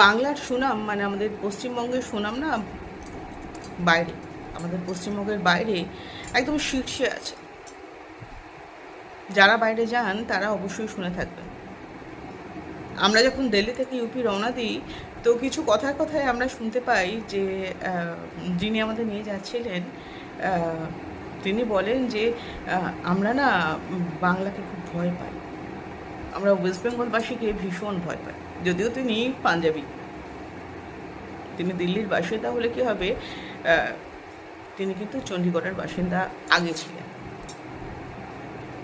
বাংলার সুনাম মানে আমাদের পশ্চিমবঙ্গের সুনাম না বাইরে, আমাদের পশ্চিমবঙ্গের বাইরে একদম শীর্ষে আছে। যারা বাইরে যান তারা অবশ্যই শুনে থাকবেন। আমরা যখন দিল্লি থেকে ইউপি রওনা দিই, তো কিছু কথায় কথায় আমরা শুনতে পাই যে যিনি আমাদের নিয়ে যাচ্ছিলেন তিনি বলেন যে আমরা না বাংলাকে খুব ভয় পাই, আমরা ওয়েস্ট বেঙ্গলবাসীকে ভীষণ ভয় পাই। যদিও তিনি পাঞ্জাবি, তিনি দিল্লির বাসিন্দা হলে কি হবে, তিনি কিন্তু চণ্ডীগড়ের বাসিন্দা আগে ছিলেন,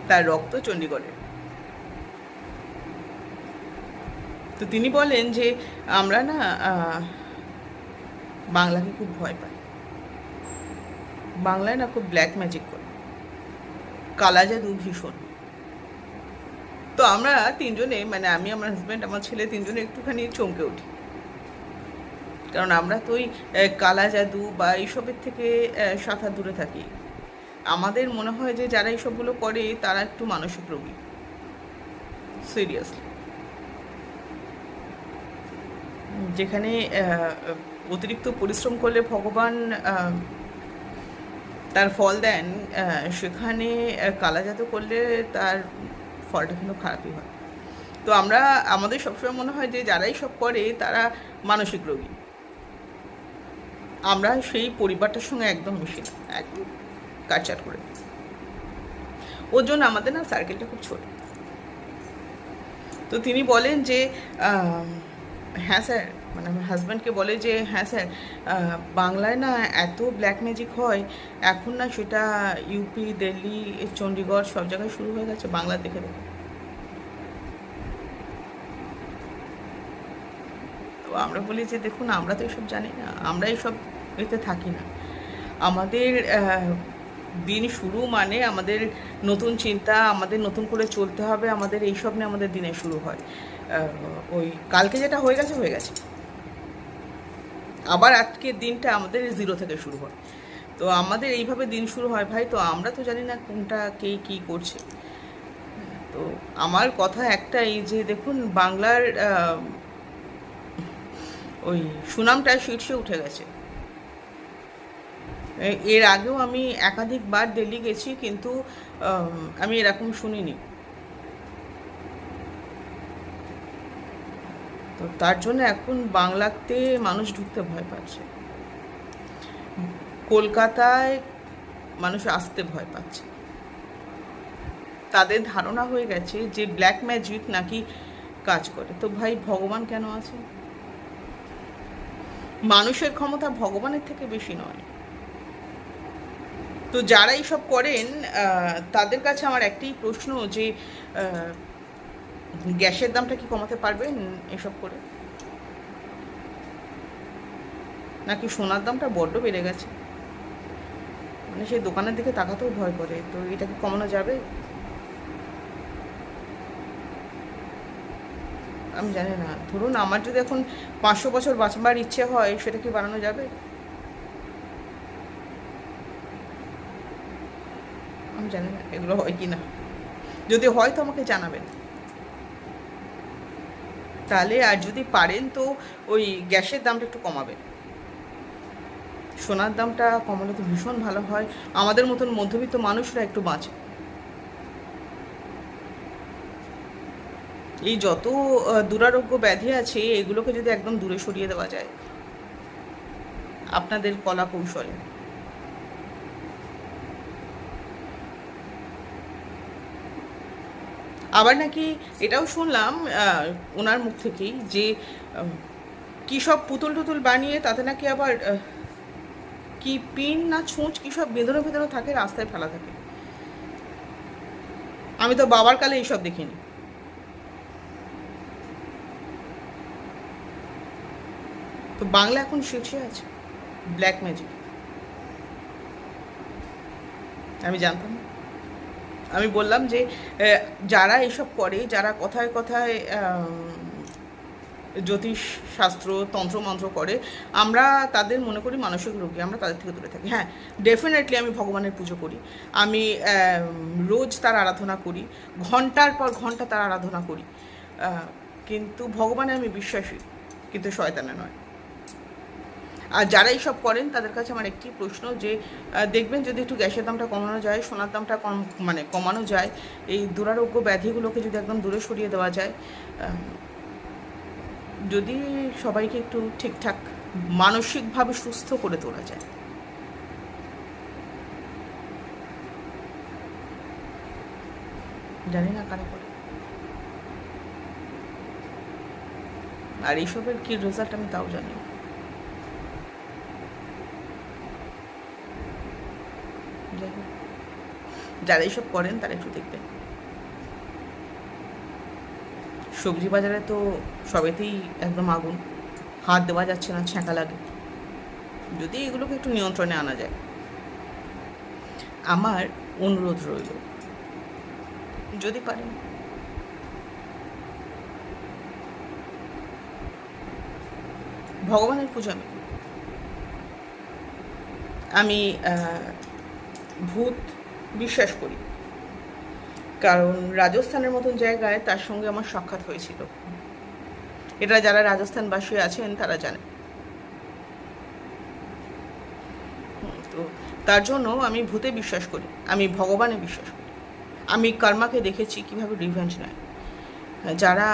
তার রক্ত চণ্ডীগড়ের। তো তিনি বলেন যে আমরা না বাংলাকে খুব ভয় পাই, বাংলায় না খুব ব্ল্যাক ম্যাজিক করে, কালা জাদু ভীষণ। তো আমরা তিনজনে, মানে আমি, আমার হাজব্যান্ড, আমার ছেলে, তিনজনে একটুখানি চমকে উঠি, কারণ আমরা তো ওই কালা জাদু বা এইসবের থেকে 7 হাত দূরে থাকি। আমাদের মনে হয় যে যারা এইসবগুলো করে তারা একটু মানসিক রোগী, সিরিয়াসলি। যেখানে অতিরিক্ত পরিশ্রম করলে ভগবান তার ফল দেন, সেখানে কালা জাদু করলে তার ফলটা কিন্তু খারাপই হয়। তো আমাদের সবসময় মনে হয় যে যারাই সব করে তারা মানসিক রোগী। আমরা সেই পরিবারটার সঙ্গে একদম মিশি না, একদম কাটচাট করে। ওর জন্য আমাদের না সার্কেলটা খুব ছোট। তো তিনি বলেন যে হ্যাঁ স্যার, মানে আমার হাজব্যান্ডকে বলে যে হ্যাঁ স্যার, বাংলায় না এত ব্ল্যাক ম্যাজিক হয়, এখন না সেটা ইউপি, দিল্লি, চণ্ডীগড় সব জায়গায় শুরু হয়ে গেছে বাংলা দেখে দেখে। তো আমরা বলি যে দেখুন, আমরা তো এসব জানি না, আমরা এইসব এতে থাকি না। আমাদের দিন শুরু মানে আমাদের নতুন চিন্তা, আমাদের নতুন করে চলতে হবে, আমাদের এইসব নিয়ে আমাদের দিনে শুরু হয়। ওই কালকে যেটা হয়ে গেছে হয়ে গেছে, আবার আজকের দিনটা আমাদের 0 থেকে শুরু হয়। তো আমাদের এইভাবে দিন শুরু হয় ভাই। তো আমরা তো জানি না কোনটা কে কী করছে। তো আমার কথা একটাই যে দেখুন, বাংলার ওই সুনামটা শীর্ষে উঠে গেছে। এর আগেও আমি একাধিকবার দিল্লি গেছি, কিন্তু আমি এরকম শুনিনি। তো তার জন্য এখন বাংলাতে মানুষ ঢুকতে ভয় পাচ্ছে, কলকাতায় মানুষ আসতে ভয় পাচ্ছে। তাদের ধারণা হয়ে গেছে যে ব্ল্যাক ম্যাজিক নাকি কাজ করে। তো ভাই, ভগবান কেন আছে? মানুষের ক্ষমতা ভগবানের থেকে বেশি নয়। তো যারা এইসব করেন তাদের কাছে আমার একটাই প্রশ্ন যে গ্যাসের দামটা কি কমাতে পারবেন এসব করে? নাকি সোনার দামটা বড্ড বেড়ে গেছে, মানে সেই দোকানের দিকে তাকাতেও ভয় করে। তো এটা কি কমানো যাবে? আমি জানি না। ধরুন আমার যদি এখন 500 বছর বাঁচবার ইচ্ছে হয়, সেটা কি বাড়ানো যাবে? আমি জানি না এগুলো হয় কি না। যদি হয় তো আমাকে জানাবেন তাহলে। আর যদি পারেন তো ওই গ্যাসের দামটা একটু কমাবেন। সোনার দামটা কমালে তো ভীষণ ভালো হয়, আমাদের মতন মধ্যবিত্ত মানুষরা একটু বাঁচে। এই যত দুরারোগ্য ব্যাধি আছে, এগুলোকে যদি একদম দূরে সরিয়ে দেওয়া যায় আপনাদের কলা কৌশলে। আবার নাকি এটাও শুনলাম ওনার মুখ থেকেই যে কী সব পুতুল টুতুল বানিয়ে তাতে নাকি আবার কি পিন না ছুঁচ কী সব বেঁধনো বেঁধনো থাকে, রাস্তায় ফেলা থাকে। আমি তো বাবার কালে এইসব দেখিনি। তো বাংলা এখন শীর্ষে আছে ব্ল্যাক ম্যাজিক। আমি জানতাম না। আমি বললাম যে যারা এসব করে, যারা কথায় কথায় জ্যোতিষ শাস্ত্র, তন্ত্রমন্ত্র করে, আমরা তাদের মনে করি মানসিক রোগী, আমরা তাদের থেকে দূরে থাকি। হ্যাঁ, ডেফিনেটলি আমি ভগবানের পুজো করি, আমি রোজ তার আরাধনা করি, ঘন্টার পর ঘন্টা তার আরাধনা করি, কিন্তু ভগবানে আমি বিশ্বাসী। কিন্তু শয়তানে নয়। আর যারা এইসব করেন তাদের কাছে আমার একটি প্রশ্ন যে দেখবেন যদি একটু গ্যাসের দামটা কমানো যায়, সোনার দামটা কমানো যায়, এই দুরারোগ্য ব্যাধিগুলোকে যদি একদম দূরে সরিয়ে দেওয়া যায়, যদি সবাইকে একটু ঠিকঠাক মানসিকভাবে সুস্থ করে তোলা যায়, জানি না কারা করে। আর এইসবের কী রেজাল্ট আমি তাও জানি। যারা এইসব করেন তারা একটু দেখবেন। সবজি বাজারে তো সবেতেই একদম আগুন, হাত দেওয়া যাচ্ছে না, ছ্যাঁকা লাগে। যদি এগুলোকে একটু নিয়ন্ত্রণে আনা যায়, আমার অনুরোধ রইল যদি পারেন ভগবানের পুজো আমি ভূত বিশ্বাস করি, কারণ রাজস্থানের মতন জায়গায় তার সঙ্গে আমার সাক্ষাৎ হয়েছিল। এটা যারা রাজস্থানবাসী আছেন তারা জানেন। তো তার জন্য আমি ভূতে বিশ্বাস করি, আমি ভগবানে বিশ্বাস করি। আমি কর্মাকে দেখেছি কীভাবে রিভেঞ্জ নেয়। যারা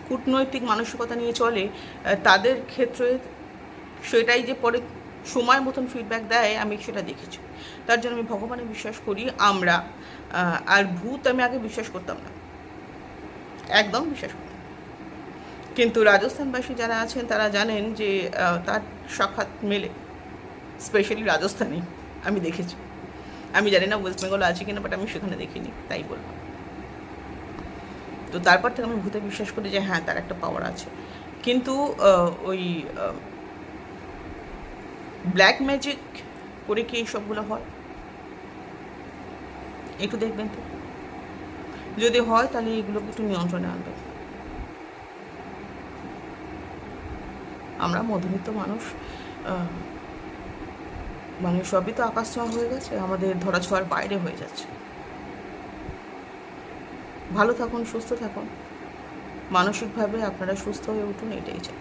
কূটনৈতিক মানসিকতা নিয়ে চলে তাদের ক্ষেত্রে সেটাই যে পরে সময় মতন ফিডব্যাক দেয়, আমি সেটা দেখেছি। তার জন্য আমি ভগবানে বিশ্বাস করি। আর ভূত আমি আগে বিশ্বাস করতাম না, একদম বিশ্বাস করতাম। কিন্তু রাজস্থানবাসী যারা আছেন তারা জানেন যে তার সাক্ষাৎ মেলে, স্পেশালি রাজস্থানে আমি দেখেছি। আমি জানি না ওয়েস্ট বেঙ্গল আছে কিনা, বাট আমি সেখানে দেখিনি, তাই বললাম। তো তারপর থেকে আমি ভূতে বিশ্বাস করি যে হ্যাঁ, তার একটা পাওয়ার আছে। কিন্তু ওই ব্ল্যাক ম্যাজিক করে কি এইসবগুলো হয় একটু দেখবেন তো। যদি হয় তাহলে এগুলোকে একটু নিয়ন্ত্রণে আনবে। আমরা মধ্যবিত্ত মানুষ, মানে সবই তো আকাশ ছোঁয়া হয়ে গেছে, আমাদের ধরা ছোঁয়ার বাইরে হয়ে যাচ্ছে। ভালো থাকুন, সুস্থ থাকুন, মানসিকভাবে আপনারা সুস্থ হয়ে উঠুন, এটাই চাই।